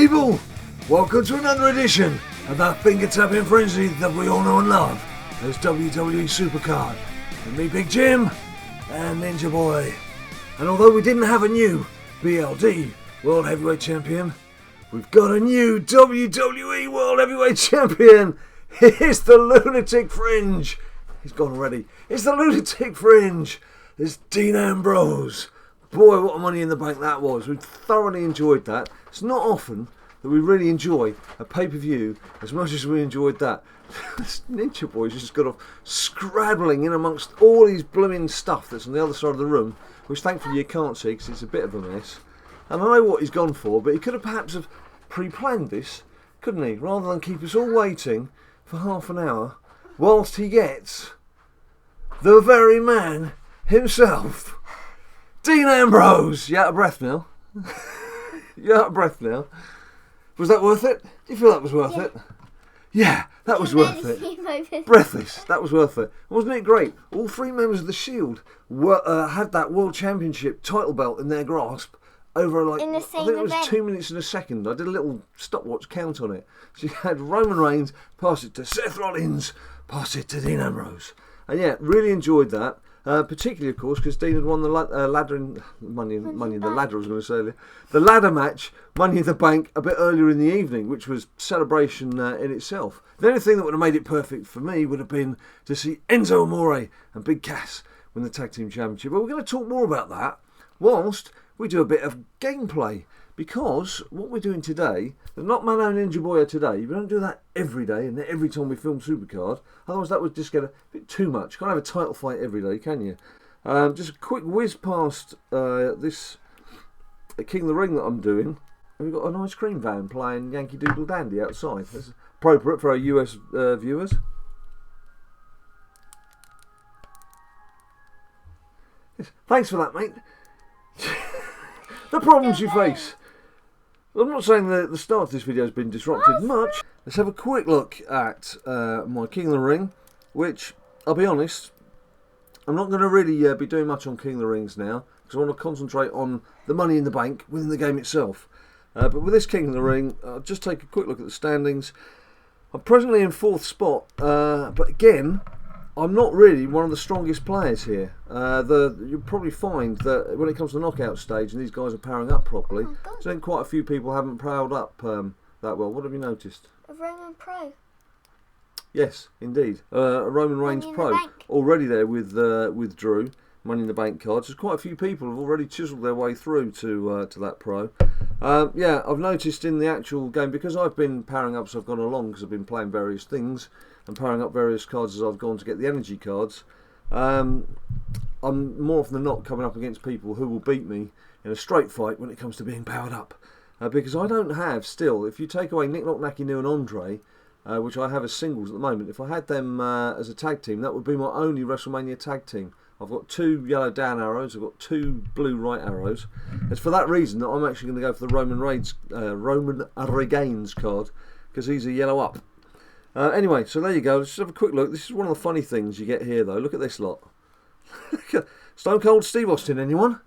people! Welcome to another edition of that finger-tapping frenzy that we all know and love as WWE SuperCard. With me, Big Jim, and Ninja Boy. And although we didn't have a new BLD World Heavyweight Champion, we've got a new WWE World Heavyweight Champion! It's the Lunatic Fringe! He's gone already. It's the Lunatic Fringe! It's Dean Ambrose! Boy, what a Money in the Bank that was. We thoroughly enjoyed that. It's not often that we really enjoy a pay-per-view as much as we enjoyed that. This Ninja Boy's just got off scrabbling in amongst all these blooming stuff that's on the other side of the room, which thankfully you can't see because it's a bit of a mess. And I know what he's gone for, but he could have perhaps have pre-planned this, couldn't he? Rather than keep us all waiting for half an hour whilst he gets the very man himself. Dean Ambrose! You out of breath now? You out of breath now? Was that worth it? Do you feel that was worth it? Yeah, that was worth it. Breathless. That was worth it. Wasn't it great? All three members of the Shield had that World Championship title belt in their grasp over like, I think it was 2 minutes and a second. I did a little stopwatch count on it. So you had Roman Reigns, pass it to Seth Rollins, pass it to Dean Ambrose. And yeah, really enjoyed that. Particularly, of course, because Dean had won the Money in the Ladder, I was going to say earlier. The ladder match, Money in the Bank, a bit earlier in the evening, which was celebration in itself. The only thing that would have made it perfect for me would have been to see Enzo Amore and Big Cass win the Tag Team Championship. But we're going to talk more about that whilst we do a bit of gameplay. Because what we're doing today, not Mano Ninja Boy today, we don't do that every day and every time we film SuperCard. Otherwise that would just get a bit too much. You can't have a title fight every day, can you? Just a quick whiz past this King of the Ring that I'm doing. And we've got an ice cream van playing Yankee Doodle Dandy outside. That's appropriate for our US viewers. Thanks for that, mate. The problems you face. I'm not saying that the start of this video has been disrupted much. Let's have a quick look at my King of the Ring, which, I'll be honest, I'm not going to really be doing much on King of the Rings now, because I want to concentrate on the Money in the Bank within the game itself. But with this King of the Ring, I'll just take a quick look at the standings. I'm presently in 4th spot, but again, I'm not really one of the strongest players here. You'll probably find that when it comes to the knockout stage and these guys are powering up properly, I think quite a few people haven't powered up that well. What have you noticed? A Roman Pro. Yes, indeed. A Roman Reigns Pro. Already there with Drew, Money in the Bank cards. There's quite a few people who have already chiseled their way through to that Pro. Yeah, I've noticed in the actual game, because I've been powering up as I've gone along, because I've been playing various things, and powering up various cards as I've gone to get the energy cards, I'm more often than not coming up against people who will beat me in a straight fight when it comes to being powered up. Because I don't have still, if you take away Nick Knock, Nacky New and Andre, which I have as singles at the moment, if I had them as a tag team, that would be my only WrestleMania tag team. I've got 2 yellow down arrows, I've got 2 blue right arrows. It's for that reason that I'm actually going to go for the Roman Reigns card, because he's a yellow up. Anyway, so there you go. Let's just have a quick look. This is one of the funny things you get here, though. Look at this lot. Stone Cold Steve Austin, anyone?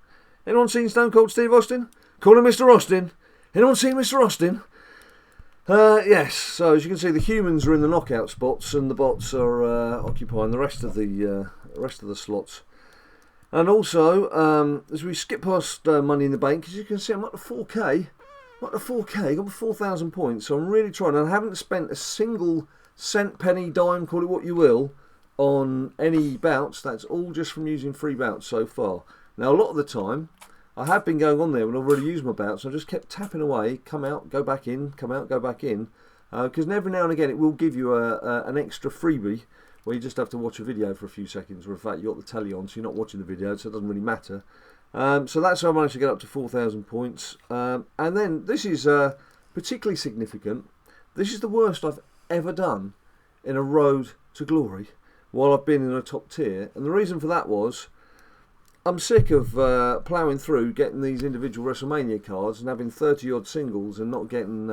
Anyone seen Stone Cold Steve Austin? Call him Mr. Austin. Anyone seen Mr. Austin? Yes, so as you can see, the humans are in the knockout spots and the bots are occupying the rest of the slots. And also, as we skip past Money in the Bank, as you can see, I'm up to 4K. I'm up to 4K, got 4,000 points, so I'm really trying. And I haven't spent a single cent, penny, dime, call it what you will, on any bouts. That's all just from using free bouts so far. Now, a lot of the time, I have been going on there when I've already used my bouts. I just kept tapping away, come out, go back in, come out, go back in. Because every now and again, it will give you an extra freebie where you just have to watch a video for a few seconds. Or in fact, you've got the telly on, so you're not watching the video, so it doesn't really matter. So that's how I managed to get up to 4,000 points. And then, this is particularly significant. This is the worst I've ever done in a road to glory while I've been in a top tier. And the reason for that was, I'm sick of ploughing through, getting these individual WrestleMania cards and having 30 odd singles and not getting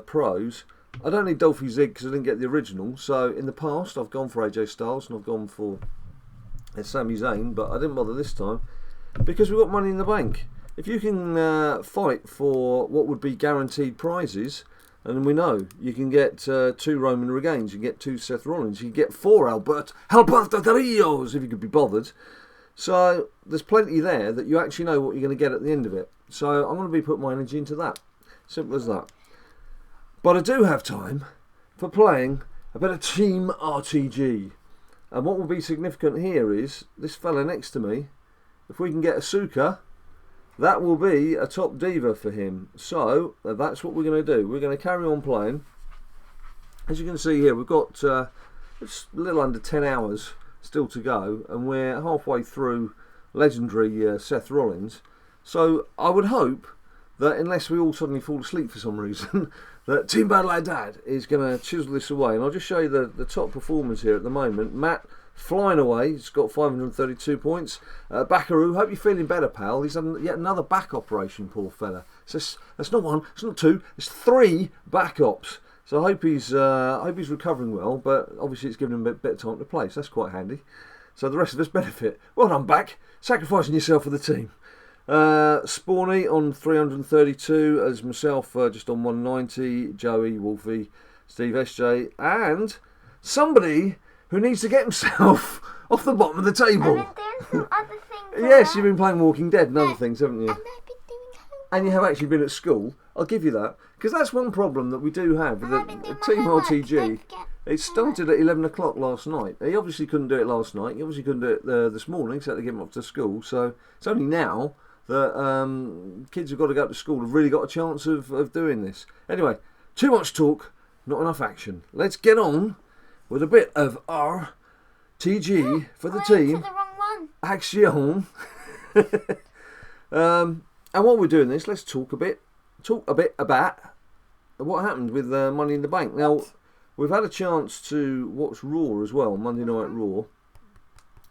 pros. I don't need Dolphy Zig because I didn't get the original. So in the past, I've gone for AJ Styles and I've gone for Sami Zayn, but I didn't bother this time because we've got Money in the Bank. if you can fight for what would be guaranteed prizes, and we know you can get 2 Roman Reigns, you can get 2 Seth Rollins, you can get 4 Alberto Del Rios if you could be bothered. So there's plenty there that you actually know what you're going to get at the end of it. So I'm going to be putting my energy into that. Simple as that. But I do have time for playing a bit of Team RTG. And what will be significant here is this fella next to me. If we can get Asuka, that will be a top diva for him. So that's what we're going to do. We're going to carry on playing. As you can see here, we've got it's a little under 10 hours still to go, and we're halfway through legendary Seth Rollins. So I would hope that unless we all suddenly fall asleep for some reason, that Team BadLadDad is going to chisel this away. And I'll just show you the top performers here at the moment. Matt flying away, he's got 532 points. Backaroo, hope you're feeling better, pal. He's had yet another back operation, poor fella. So that's not 1, it's not 2, it's 3 back ops. So I hope he's recovering well, but obviously it's given him a bit of time to play, so that's quite handy. So the rest of us benefit. Well done, back. Sacrificing yourself for the team. Spawny on 332, as myself just on 190, Joey, Wolfie, Steve SJ, and somebody who needs to get himself off the bottom of the table. I've been doing some other things. Yes, you've been playing Walking Dead and other things, haven't you? And I've been doing homework. And you have actually been at school. I'll give you that. Because that's one problem that we do have with the Team RTG. It started at 11 o'clock last night. He obviously couldn't do it last night. He obviously couldn't do it this morning, so had to get him off to school. So it's only now that kids who've got to go to school have really got a chance of doing this. Anyway, too much talk, not enough action. Let's get on with a bit of RTG for the team. The wrong one. Action. And while we're doing this, let's talk a bit about what happened with Money in the Bank. Now, we've had a chance to watch Raw as well, Monday Night Raw,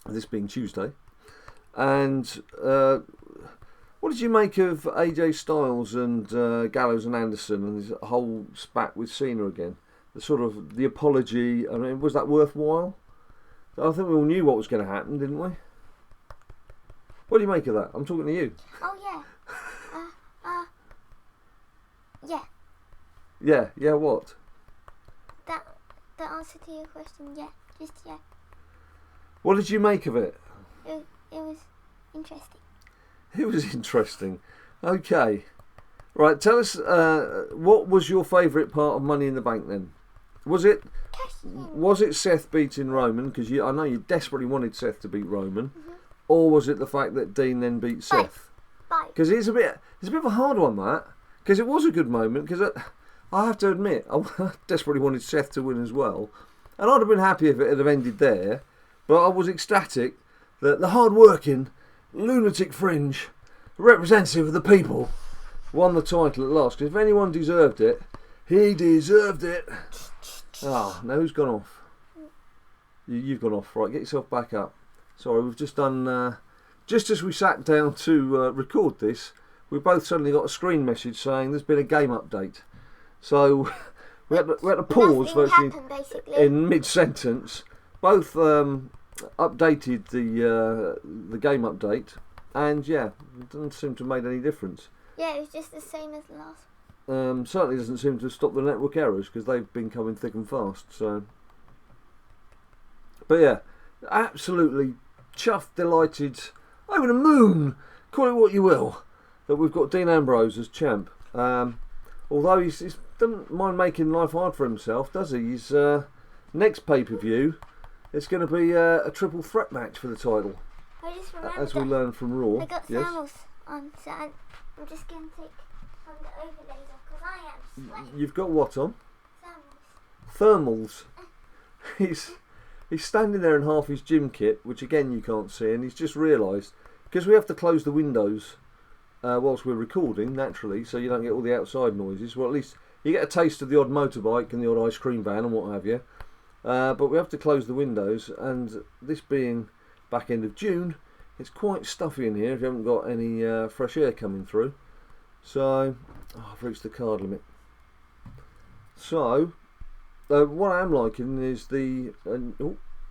this being Tuesday. And what did you make of AJ Styles and Gallows and Anderson and his whole spat with Cena again? The apology, I mean, was that worthwhile? I think we all knew what was going to happen, didn't we? What do you make of that? I'm talking to you. Oh, yeah. Yeah, what? The answer to your question, yeah. Just yeah. What did you make of it? It was interesting. It was interesting. Okay. Right, tell us, what was your favourite part of Money in the Bank then? Was it Seth beating Roman? Because I know you desperately wanted Seth to beat Roman. Mm-hmm. Or was it the fact that Dean then beat Seth? Because it's a bit of a hard one, that. Because it was a good moment. Because I have to admit, I desperately wanted Seth to win as well. And I'd have been happy if it had ended there. But I was ecstatic that the hard-working, lunatic fringe representative of the people won the title at last. Because if anyone deserved it, he deserved it. Ah, now who's gone off? You've gone off. Right, get yourself back up. Sorry, we've just done... just as we sat down to record this, we both suddenly got a screen message saying there's been a game update. So we had to pause virtually in mid-sentence. Both updated the game update, and yeah, it doesn't seem to have made any difference. Yeah, it was just the same as the last one. Certainly doesn't seem to have stopped the network errors because they've been coming thick and fast. So, but yeah, absolutely chuffed, delighted, over the moon, call it what you will, that we've got Dean Ambrose as champ. Although he doesn't mind making life hard for himself, does he? His next pay-per-view, it's going to be a triple threat match for the title. I just remembered as we learned from Raw. I got thermals on, so I'm just going to take some of the overlays off because I am sweating. You've got what on? Thermals. He's standing there in half his gym kit, which again you can't see, and he's just realised, because we have to close the windows whilst we're recording, naturally, so you don't get all the outside noises. Well, at least you get a taste of the odd motorbike and the odd ice cream van and what have you. But we have to close the windows, and this being back end of June, it's quite stuffy in here if you haven't got any fresh air coming through. So, I've reached the card limit. So, what I am liking is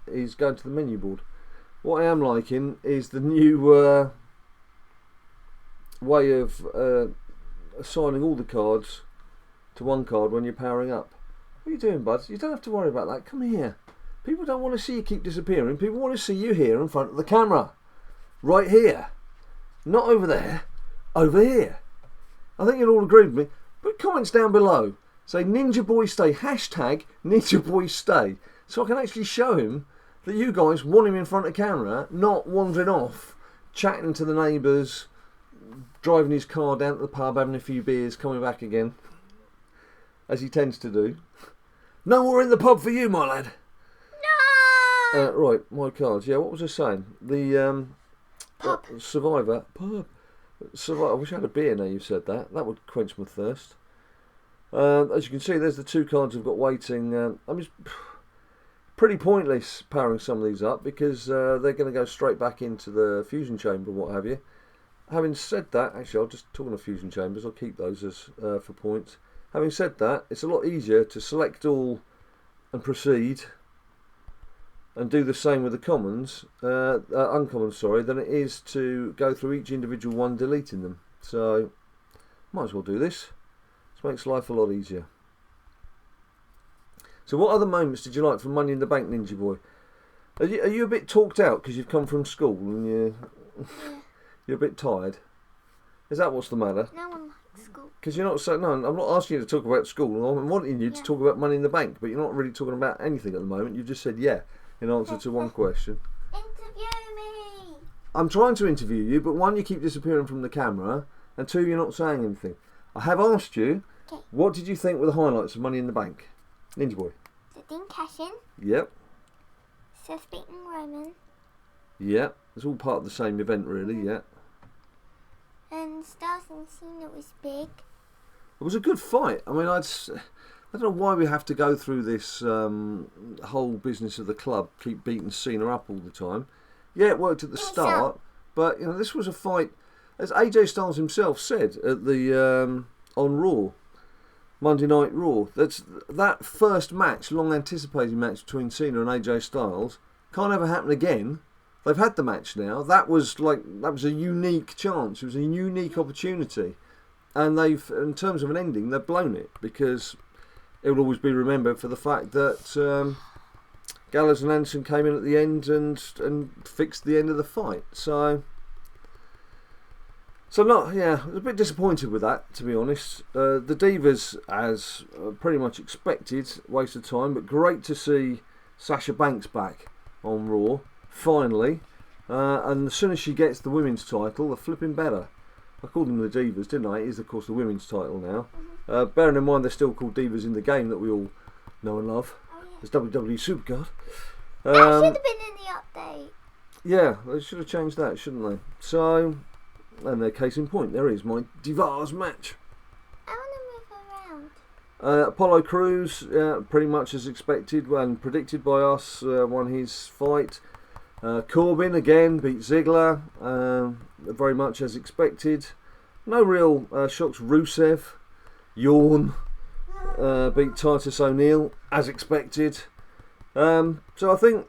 is going to the menu board. What I am liking is the new way of assigning all the cards to one card when you're powering up. What are you doing, bud? You don't have to worry about that. Come here. People don't want to see you keep disappearing. People want to see you here in front of the camera. Right here. Not over there. Over here. I think you'll all agree with me. Put comments down below. Say Ninja Boy Stay. Hashtag Ninja Boy Stay. So I can actually show him that you guys want him in front of camera, not wandering off, chatting to the neighbours, driving his car down to the pub, having a few beers, coming back again, as he tends to do. No more in the pub for you, my lad. No! Right, my cards. Yeah, what was I saying? The Pub. Survivor. Pub. Survivor. I wish I had a beer now you've said that. That would quench my thirst. As you can see, there's the two cards I've got waiting. I mean, pretty pointless powering some of these up because they're going to go straight back into the fusion chamber and what have you. Having said that, actually, I'll just talk of fusion chambers. I'll keep those as for points. Having said that, it's a lot easier to select all and proceed and do the same with the commons, uncommons, sorry, than it is to go through each individual one, deleting them. So, might as well do this. This makes life a lot easier. So what other moments did you like from Money in the Bank, Ninja Boy? Are you a bit talked out because you've come from school and you're a bit tired? Is that what's the matter? No one likes school. Because you're not no, I'm not asking you to talk about school. I'm wanting you to talk about Money in the Bank, but you're not really talking about anything at the moment. You just said yeah in answer to one question. Interview me! I'm trying to interview you, but one, you keep disappearing from the camera, and two, you're not saying anything. I have asked you, what did you think were the highlights of Money in the Bank? Ninja Boy. So Dean Cashin, Yep. Seth beating Roman, Yep. It's all part of the same event, really, yeah. and Styles and Cena was big. It was a good fight. I mean, I don't know why we have to go through this whole business of the club, keep beating Cena up all the time. Yeah, it worked at the start, but you know, this was a fight, as AJ Styles himself said at the on Raw, Monday Night Raw. That first match, long anticipated match between Cena and AJ Styles, can't ever happen again. They've had the match now. That was a unique chance. It was a unique opportunity, and in terms of an ending, they've blown it because it will always be remembered for the fact that Gallows and Anderson came in at the end and fixed the end of the fight. So not, yeah, I was a bit disappointed with that, to be honest. The Divas, as pretty much expected, waste of time, but great to see Sasha Banks back on Raw, finally. And as soon as she gets the women's title, the flipping better. I called them the Divas, didn't I? It is, of course, the women's title now. Bearing in mind they're still called Divas in the game that we all know and love. It's WWE SuperCard. That should have been in the update. Yeah, they should have changed that, shouldn't they? So, and their case in point, there is my Divas match. I want to move around. Apollo Crews, pretty much as expected and predicted by us, won his fight. Corbin again beat Ziggler, very much as expected. No real shocks. Rusev, yawn, beat Titus O'Neil as expected. So I think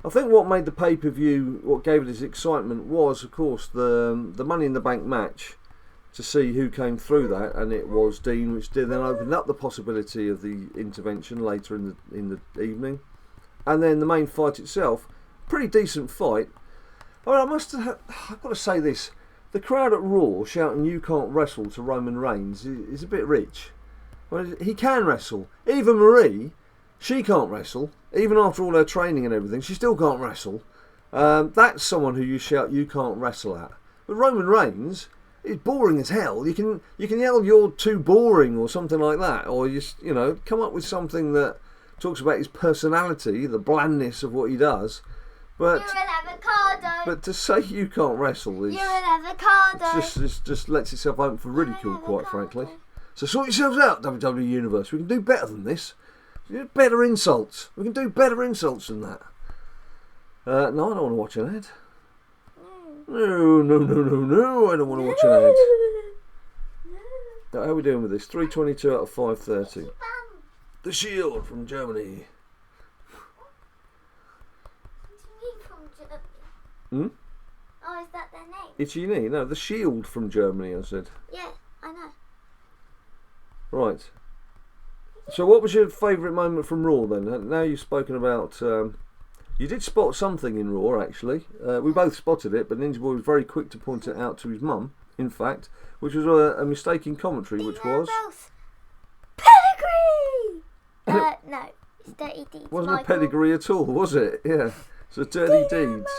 what made the pay-per-view, what gave it its excitement, was of course the Money in the Bank match, to see who came through that, and it was Dean, which did then open up the possibility of the intervention later in the evening, and then the main fight itself. Pretty decent fight. I mean, I've got to say this. The crowd at Raw shouting "You can't wrestle" to Roman Reigns is a bit rich. I mean, he can wrestle. Even Marie, she can't wrestle. Even after all her training and everything, she still can't wrestle. That's someone who you shout "You can't wrestle" at. But Roman Reigns is boring as hell. You can yell "You're too boring" or something like that, or you come up with something that talks about his personality, the blandness of what he does. But You're an avocado. But to say you can't wrestle is You're an avocado. just lets itself open for ridicule, quite frankly. So sort yourselves out, WWE Universe. We can do better than this. Better insults. We can do better insults than that. No, I don't want to watch an ad. No, I don't want to watch an ad. Now, how are we doing with this? 322 out of 530. The Shield from Germany. Oh, Oh, is that their name? Ichini, no, the Shield from Germany, I said. Yeah, I know. Right. So what was your favourite moment from Raw then? Now you've spoken about... you did spot something in Raw, actually. We both spotted it, but Ninja Boy was very quick to point it out to his mum, in fact, which was a mistake in commentary, which was... Pedigree! No, it's Dirty Deeds. Wasn't Michael. a pedigree at all, was it? Yeah. So Dirty Deeds.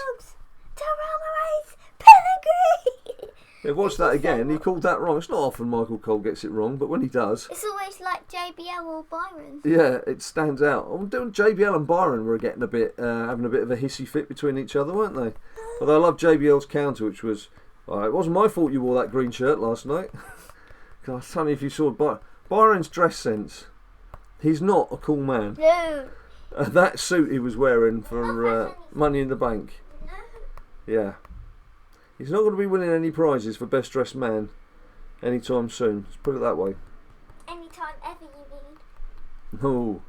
Pedigree! Yeah, watch that again. He called that wrong. It's not often Michael Cole gets it wrong, but when he does... It's always like JBL or Byron. Yeah, it stands out. JBL and Byron were getting having a bit of a hissy fit between each other, weren't they? Although I love JBL's counter, which was, it wasn't my fault you wore that green shirt last night. God, tell me if you saw Byron's dress sense. He's not a cool man. No. That suit he was wearing for Money in the Bank. No. Yeah. He's not going to be winning any prizes for Best Dressed Man anytime soon. Let's put it that way. Anytime ever you need. No.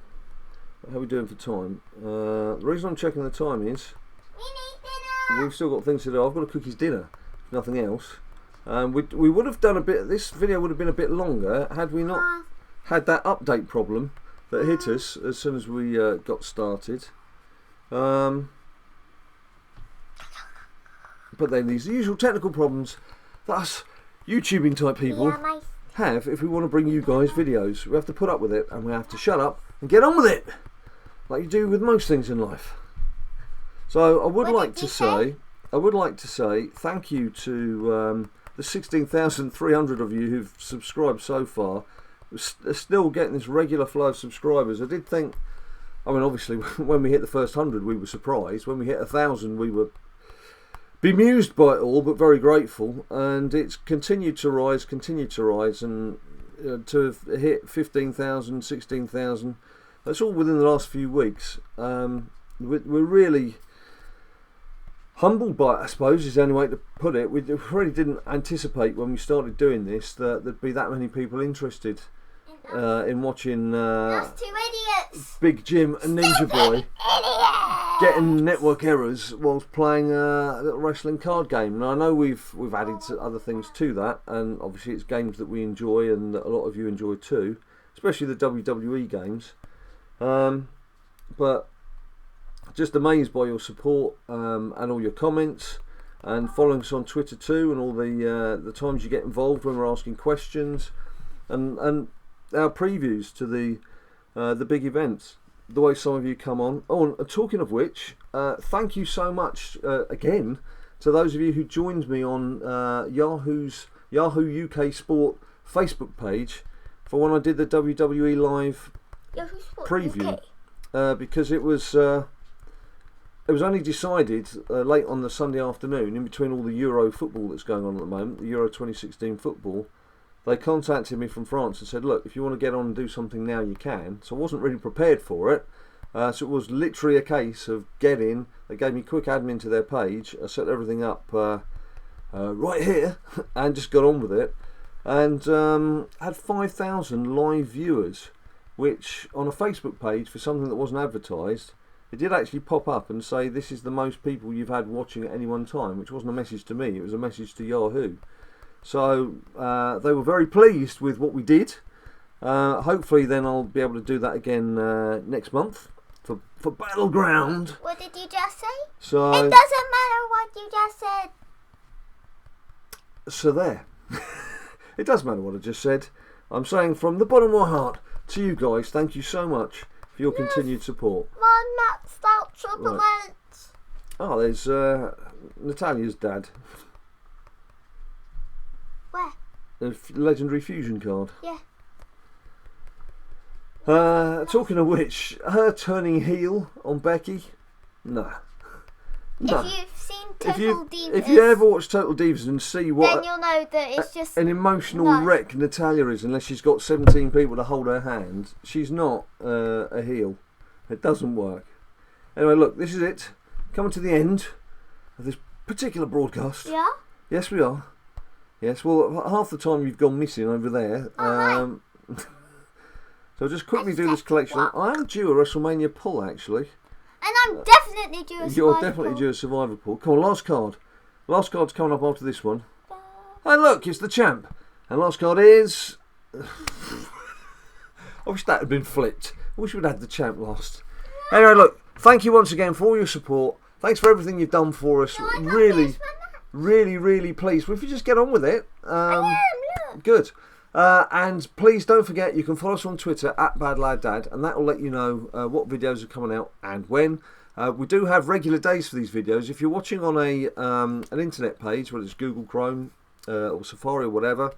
How are we doing for time? The reason I'm checking the time is We need dinner! we've still got things to do. I've got to cook his dinner, if nothing else. We would have done a bit. This video would have been a bit longer had we not had that update problem that hit us as soon as we got started. But then these usual technical problems that us YouTubing type people have if we want to bring you guys videos. We have to put up with it and we have to shut up and get on with it, like you do with most things in life. So I would like to say thank you to the 16,300 of you who've subscribed so far. We're still getting this regular flow of subscribers. I did think, I mean, obviously when we hit the first 100 we were surprised. When we hit 1,000 we were bemused by it all, but very grateful, and it's continued to rise, and to hit 15,000, 16,000, that's all within the last few weeks. We're really humbled by it, I suppose, is the only way to put it. We really didn't anticipate when we started doing this that there'd be that many people interested in watching Those two idiots! Big Jim and Ninja Boy getting network errors whilst playing a little wrestling card game. And I know we've added other things to that, and obviously it's games that we enjoy and that a lot of you enjoy too, especially the WWE games. But just amazed by your support and all your comments, and following us on Twitter too, and all the times you get involved when we're asking questions, and our previews to the big events. The way some of you come on. Oh, and talking of which, thank you so much again to those of you who joined me on Yahoo UK Sport Facebook page for when I did the WWE Live preview, because it was only decided late on the Sunday afternoon, in between all the Euro football that's going on at the moment, the Euro 2016 football. They contacted me from France and said, look, if you want to get on and do something now, you can. So I wasn't really prepared for it. So it was literally a case of get in. They gave me quick admin to their page. I set everything up right here and just got on with it. And had 5,000 live viewers, which on a Facebook page for something that wasn't advertised, it did actually pop up and say this is the most people you've had watching at any one time, which wasn't a message to me, it was a message to Yahoo. So they were very pleased with what we did. Hopefully then I'll be able to do that again next month for Battleground. What did you just say? So it doesn't matter what you just said. So there. It does matter what I just said. I'm saying from the bottom of my heart to you guys, thank you so much for your continued support. My maxed out supplements. Oh, there's Natalia's dad. Where? A legendary fusion card. Yeah. Talking of which, her turning heel on Becky, nah. If you've seen Total Divas, if you ever watch Total Divas and see what then you'll know that it's just an emotional wreck Natalia is, unless she's got 17 people to hold her hand, she's not a heel. It doesn't work. Anyway, look, this is it. Coming to the end of this particular broadcast. Yeah? Yes, we are. Yes, well, half the time you've gone missing over there. So I'll just quickly do this collection. I am due a WrestleMania pull, actually. And I'm definitely due a Survivor You're definitely due a Survivor pull. Come on, last card. Last card's coming up after this one. And look, it's the champ. And last card is... I wish that had been flipped. I wish we'd had the champ last. Anyway, look, thank you once again for all your support. Thanks for everything you've done for us. Really pleased. Well, if you just get on with it. Good. And please don't forget, you can follow us on Twitter at BadLadDad, and that will let you know what videos are coming out and when. We do have regular days for these videos. If you're watching on an internet page, whether it's Google Chrome or Safari or whatever,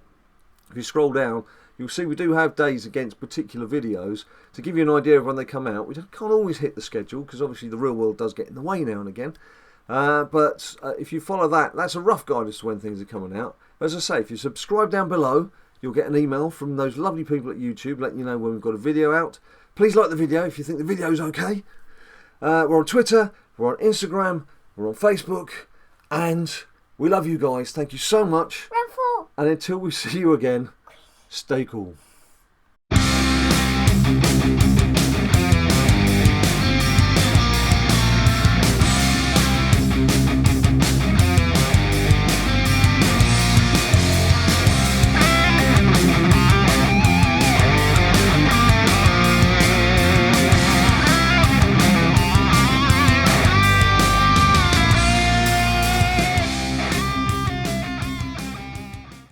if you scroll down, you'll see we do have days against particular videos to give you an idea of when they come out. We can't always hit the schedule because obviously the real world does get in the way now and again. But if you follow that, that's a rough guide as to when things are coming out. As I say, if you subscribe down below, you'll get an email from those lovely people at YouTube letting you know when we've got a video out. Please like the video if you think the video is okay. We're on Twitter, we're on Instagram, we're on Facebook, and we love you guys. Thank you so much. Round 4. And until we see you again, stay cool.